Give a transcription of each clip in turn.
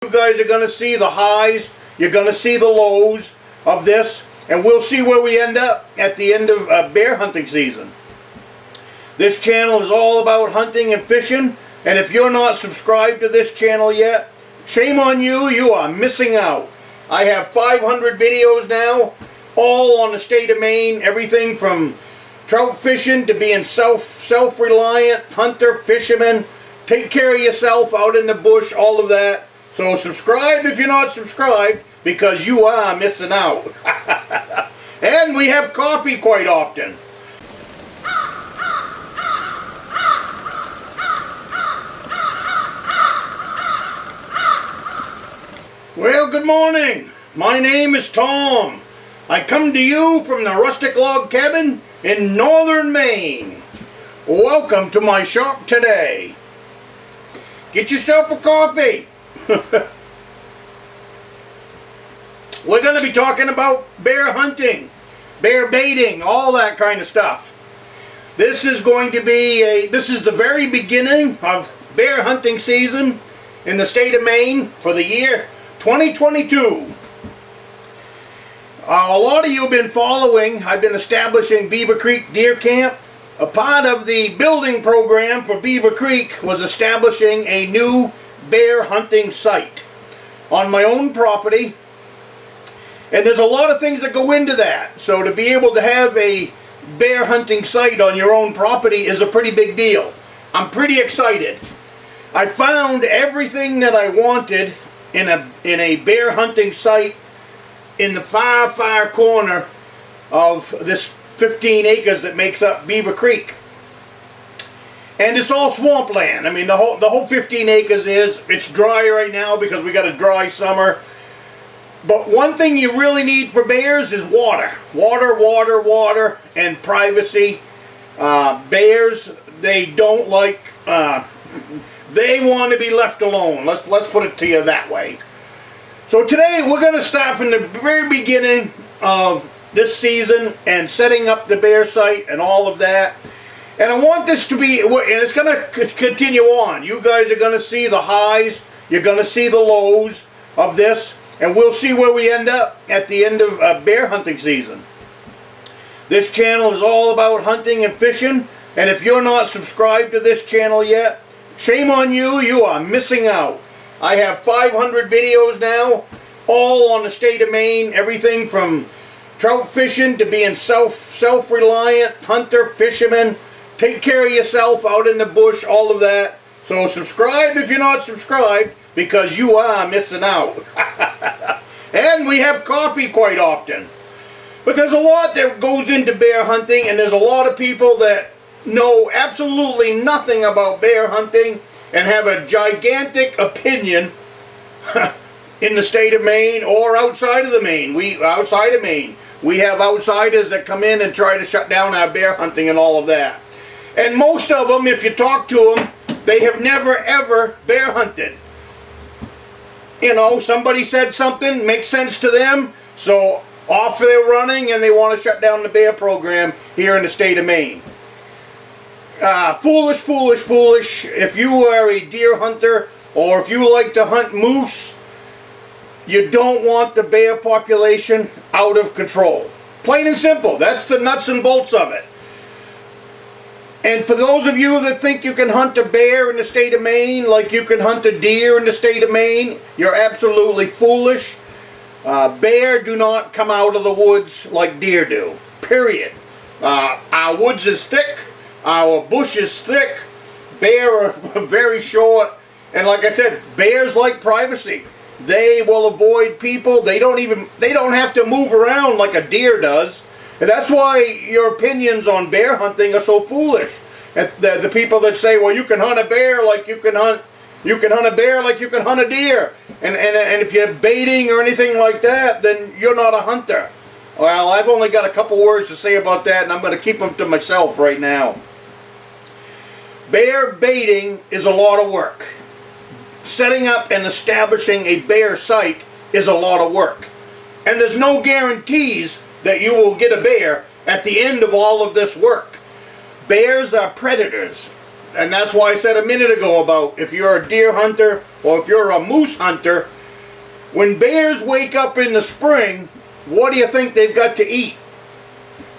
You guys are going to see the highs, you're going to see the lows of this, and we'll see where we end up at the end of bear hunting season. This channel is all about hunting and fishing, and if you're not subscribed to this channel yet, shame on you, you are missing out. I have 500 videos now, all on the state of Maine, everything from trout fishing to being self-reliant, hunter, fisherman, take care of yourself out in the bush, all of that. So subscribe if you're not subscribed, because you are missing out. And we have coffee quite often. Well, good morning. My name is Tom. I come to you from the Rustic log cabin in Northern Maine. Welcome to my shop today. Get yourself a coffee. We're going to be talking about bear hunting, bear baiting, all that kind of stuff. This is going to be this is the very beginning of bear hunting season in the state of Maine for the year 2022. A lot of you have been following. I've been establishing Beaver Creek Deer Camp. A part of the building program for Beaver Creek was establishing a new bear hunting site on my own property. And there's a lot of things that go into that. So to be able to have a bear hunting site on your own property is a pretty big deal. I'm pretty excited. I found everything that I wanted in a bear hunting site in the far corner of this 15 acres that makes up Beaver Creek. And it's all swampland. I mean, the whole 15 acres it's dry right now because we got a dry summer. But one thing you really need for bears is water. Water, and privacy. Bears, they don't like, they want to be left alone. Let's put it to you that way. So today we're going to start from the very beginning of this season and setting up the bear site and all of that. And I want this to be, and it's going to continue on. You guys are going to see the highs, you're going to see the lows of this, and we'll see where we end up at the end of bear hunting season. This channel is all about hunting and fishing, and if you're not subscribed to this channel yet, shame on you, you are missing out. I have 500 videos now, all on the state of Maine, everything from trout fishing to being self-reliant, hunter, fisherman, take care of yourself out in the bush, all of that. So subscribe if you're not subscribed, because you are missing out. And we have coffee quite often. But there's a lot that goes into bear hunting, and there's a lot of people that know absolutely nothing about bear hunting and have a gigantic opinion in the state of Maine or outside of Maine. We have outsiders that come in and try to shut down our bear hunting and all of that. And most of them, if you talk to them, they have never ever bear hunted. You know, somebody said something, makes sense to them, so off they're running and they want to shut down the bear program here in the state of Maine. Foolish. If you are a deer hunter or if you like to hunt moose, you don't want the bear population out of control. Plain and simple. That's the nuts and bolts of it. And for those of you that think you can hunt a bear in the state of Maine like you can hunt a deer in the state of Maine, you're absolutely foolish. Bear do not come out of the woods like deer do. Period. Our woods is thick. Our bush is thick. Bear are very short. And like I said, bears like privacy. They will avoid people. They don't have to move around like a deer does. And that's why your opinions on bear hunting are so foolish. And the people that say, well, you can hunt a bear like you can hunt a bear like you can hunt a deer. And if you're baiting or anything like that, then you're not a hunter. Well, I've only got a couple words to say about that, and I'm going to keep them to myself right now. Bear baiting is a lot of work. Setting up and establishing a bear site is a lot of work. And there's no guarantees that you will get a bear at the end of all of this work. Bears are predators. And that's why I said a minute ago about if you're a deer hunter or if you're a moose hunter, when bears wake up in the spring, what do you think they've got to eat?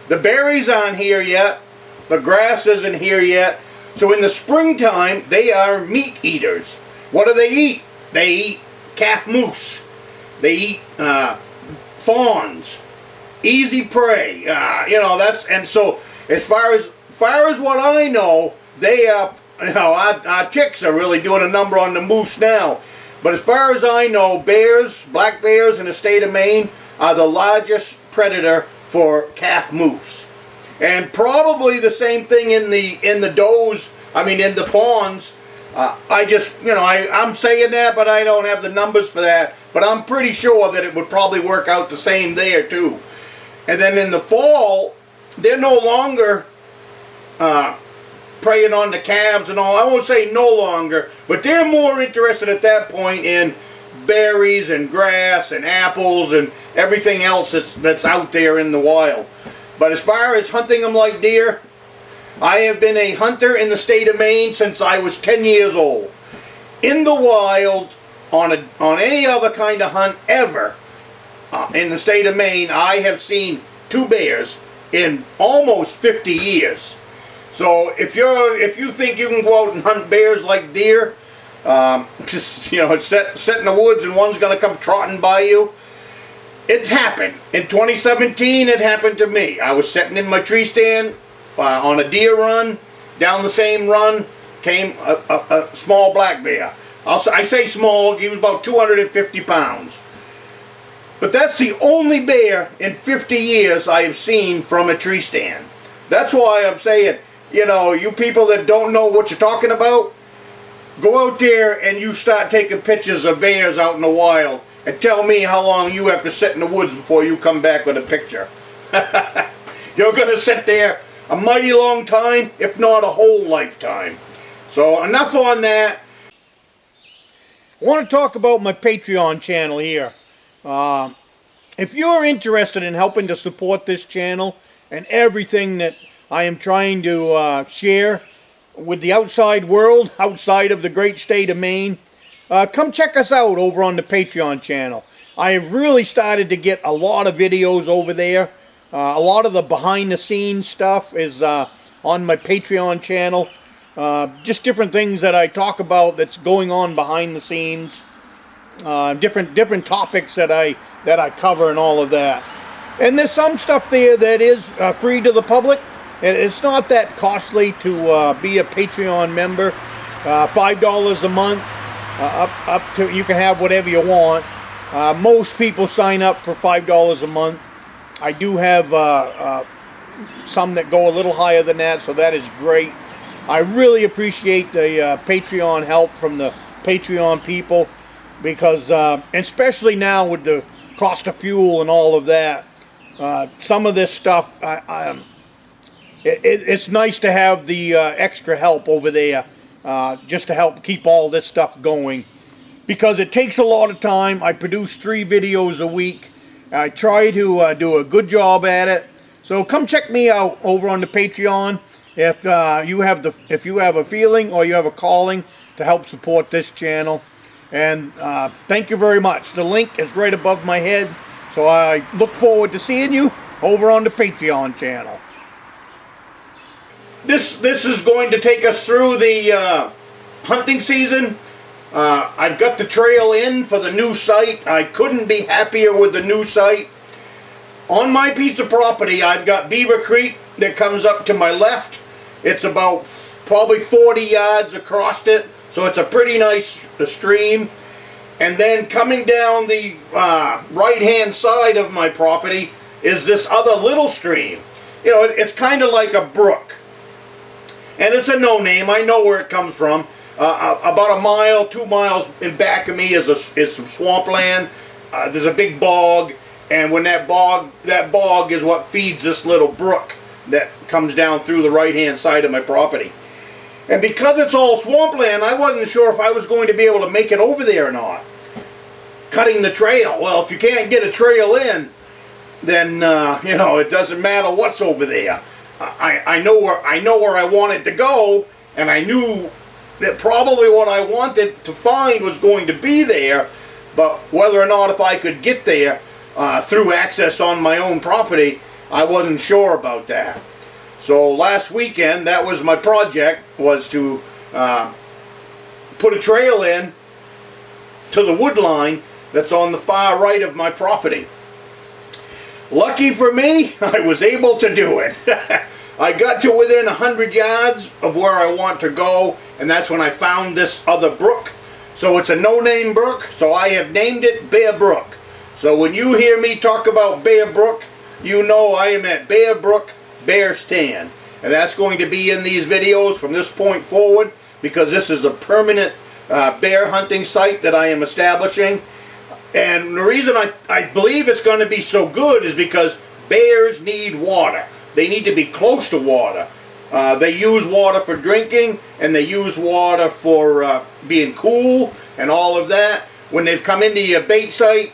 The berries aren't here yet. The grass isn't here yet. So in the springtime, they are meat eaters. What do they eat? They eat calf moose. They eat fawns. Easy prey. You know, that's, and so as far as what I know, they are, you know, our chicks are really doing a number on the moose now. But as far as I know, bears, black bears in the state of Maine are the largest predator for calf moose. And probably the same thing in the does, I mean in the fawns. I just, you know, I'm saying that, but I don't have the numbers for that. But I'm pretty sure that it would probably work out the same there too. And then in the fall, they're no longer preying on the calves and all. I won't say no longer, but they're more interested at that point in berries and grass and apples and everything else that's out there in the wild. But as far as hunting them like deer, I have been a hunter in the state of Maine since I was 10 years old. In the wild, on any other kind of hunt ever, in the state of Maine, I have seen 2 bears in almost 50 years. So if you think you can go out and hunt bears like deer, just, you know, sit in the woods and one's going to come trotting by you, it's happened. In 2017, it happened to me. I was sitting in my tree stand on a deer run. Down the same run came a small black bear. I say small, he was about 250 pounds. But that's the only bear in 50 years I have seen from a tree stand. That's why I'm saying, you know, you people that don't know what you're talking about, go out there and you start taking pictures of bears out in the wild and tell me how long you have to sit in the woods before you come back with a picture. You're going to sit there a mighty long time, if not a whole lifetime. So enough on that. I want to talk about my Patreon channel here. If you're interested in helping to support this channel and everything that I am trying to share with the outside world, outside of the great state of Maine, come check us out over on the Patreon channel. I have really started to get a lot of videos over there. A lot of the behind the scenes stuff is on my Patreon channel. Just different things that I talk about that's going on behind the scenes. Different topics that I cover and all of that. And there's some stuff there that is free to the public. It's not that costly to be a Patreon member. $5 a month. Up to, you can have whatever you want. Most people sign up for $5 a month. I do have some that go a little higher than that, so that is great. I really appreciate the Patreon help from the Patreon people, because especially now with the cost of fuel and all of that, some of this stuff, it's nice to have the extra help over there, just to help keep all this stuff going, because it takes a lot of time. I produce 3 videos a week. I try to do a good job at it. So come check me out over on the Patreon if you have a feeling or you have a calling to help support this channel. And thank you very much. The link is right above my head. So I look forward to seeing you over on the Patreon channel. This is going to take us through the hunting season. I've got the trail in for the new site. I couldn't be happier with the new site. On my piece of property, I've got Beaver Creek that comes up to my left. It's about probably 40 yards across it, so it's a pretty nice stream. And then coming down the right-hand side of my property is this other little stream. You know, it's kind of like a brook. And it's a no-name. I know where it comes from. About a mile, 2 miles in back of me is some swampland. There's a big bog, and when that bog is what feeds this little brook that comes down through the right-hand side of my property. And because it's all swampland, I wasn't sure if I was going to be able to make it over there or not. Cutting the trail. Well, if you can't get a trail in, then you know, it doesn't matter what's over there. I know where I want it to go, and I knew that probably what I wanted to find was going to be there, but whether or not if I could get there through access on my own property, I wasn't sure about that. So last weekend, that was my project, was to put a trail in to the wood line that's on the far right of my property. Lucky for me, I was able to do it. I got to within 100 yards of where I want to go, and that's when I found this other brook. So it's a no-name brook, so I have named it Bear Brook. So when you hear me talk about Bear Brook, you know I am at Bear Brook Bear Stand. And that's going to be in these videos from this point forward, because this is a permanent bear hunting site that I am establishing. And the reason I believe it's going to be so good is because bears need water. They need to be close to water. They use water for drinking, and they use water for being cool and all of that. When they've come into your bait site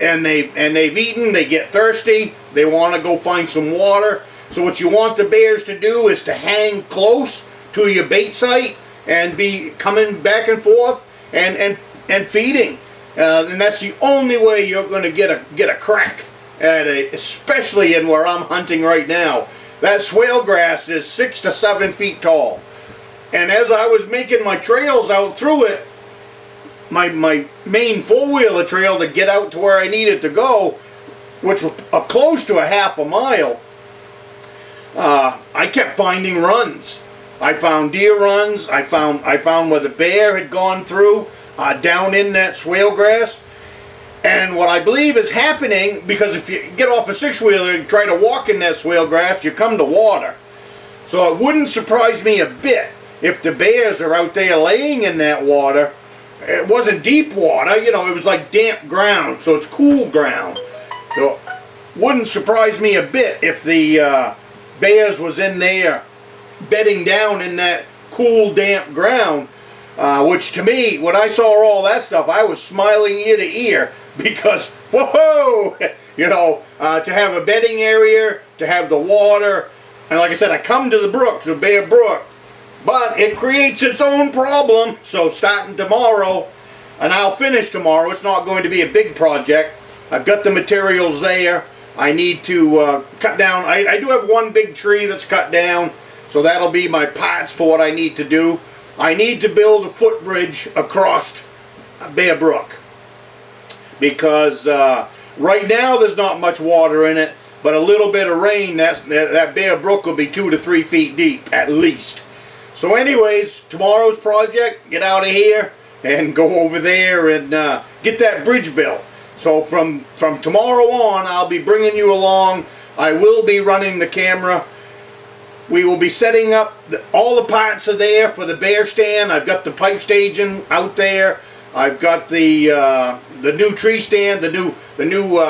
and they've eaten, they get thirsty, they want to go find some water. So what you want the bears to do is to hang close to your bait site and be coming back and forth and feeding. And that's the only way you're going to get a crack at it, especially in where I'm hunting right now. That swale grass is 6 to 7 feet tall. And as I was making my trails out through it, my main four-wheeler trail to get out to where I needed to go, which was close to a half a mile, I kept finding runs. I found deer runs. I found where the bear had gone through down in that swale grass. And what I believe is happening, because if you get off a six-wheeler and try to walk in that swale grass, you come to water. So it wouldn't surprise me a bit if the bears are out there laying in that water. It wasn't deep water, you know, it was like damp ground, so it's cool ground. So wouldn't surprise me a bit if the bears was in there bedding down in that cool, damp ground. Which to me, when I saw all that stuff, I was smiling ear to ear, because, whoa, you know, to have a bedding area, to have the water, and like I said, I come to the brook, to Bear Brook, but it creates its own problem. So starting tomorrow, and I'll finish tomorrow, it's not going to be a big project. I've got the materials there. I need to cut down, I do have one big tree that's cut down, so that'll be my parts for what I need to do. I need to build a footbridge across Bear Brook, because right now there's not much water in it, but a little bit of rain, that Bear Brook will be 2 to 3 feet deep at least. So anyways, tomorrow's project, get out of here and go over there and get that bridge built. So from tomorrow on, I'll be bringing you along. I will be running the camera. We will be setting up, all the parts are there for the bear stand. I've got the pipe staging out there. I've got the new tree stand, the new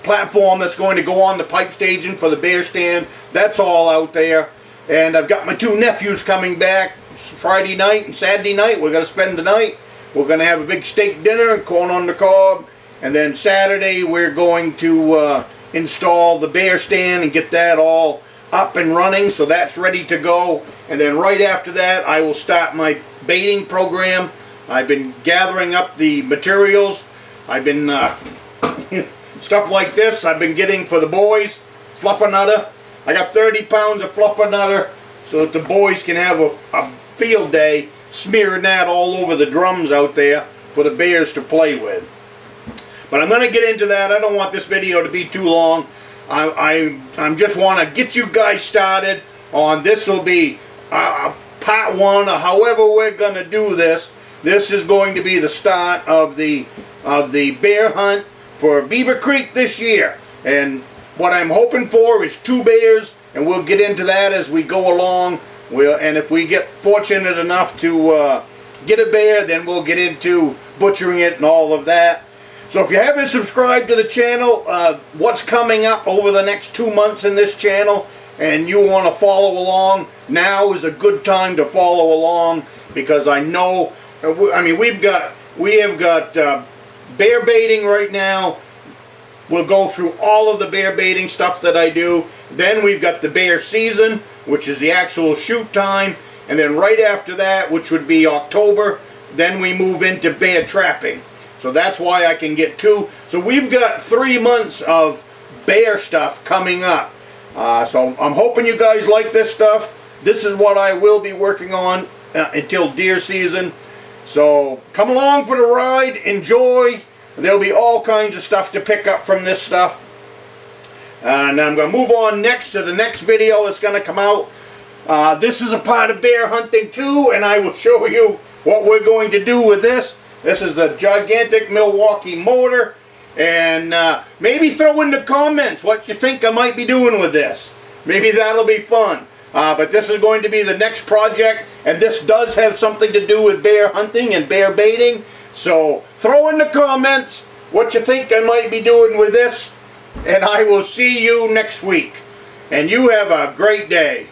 platform that's going to go on the pipe staging for the bear stand. That's all out there. And I've got my 2 nephews coming back Friday night and Saturday night. We're going to spend the night. We're going to have a big steak dinner and corn on the cob. And then Saturday we're going to install the bear stand and get that all up and running, so that's ready to go. And then right after that, I will start my baiting program. I've been gathering up the materials. I've been stuff like this I've been getting for the boys. Fluffernutter. I got 30 pounds of fluffernutter so that the boys can have a field day smearing that all over the drums out there for the bears to play with. But I'm going to get into that. I don't want this video to be too long. I just want to get you guys started on this. Will be part 1, or however we're going to do this. This is going to be the start of the bear hunt for Beaver Creek this year. And what I'm hoping for is 2 bears, and we'll get into that as we go along. And if we get fortunate enough to get a bear, then we'll get into butchering it and all of that. So if you haven't subscribed to the channel, what's coming up over the next 2 months in this channel, and you want to follow along, now is a good time to follow along, because I know, I mean, we have got bear baiting right now. We'll go through all of the bear baiting stuff that I do. Then we've got the bear season, which is the actual shoot time. and then right after that, which would be October, then we move into bear trapping. So that's why I can get 2. So we've got 3 months of bear stuff coming up. So I'm hoping you guys like this stuff. This is what I will be working on until deer season. So come along for the ride, enjoy. There'll be all kinds of stuff to pick up from this stuff. And I'm going to move on next to the next video that's going to come out. This is a part of bear hunting too, and I will show you what we're going to do with this. This is the gigantic Milwaukee motor. And maybe throw in the comments what you think I might be doing with this. Maybe that'll be fun. But this is going to be the next project, and this does have something to do with bear hunting and bear baiting. So throw in the comments what you think I might be doing with this, and I will see you next week. And you have a great day.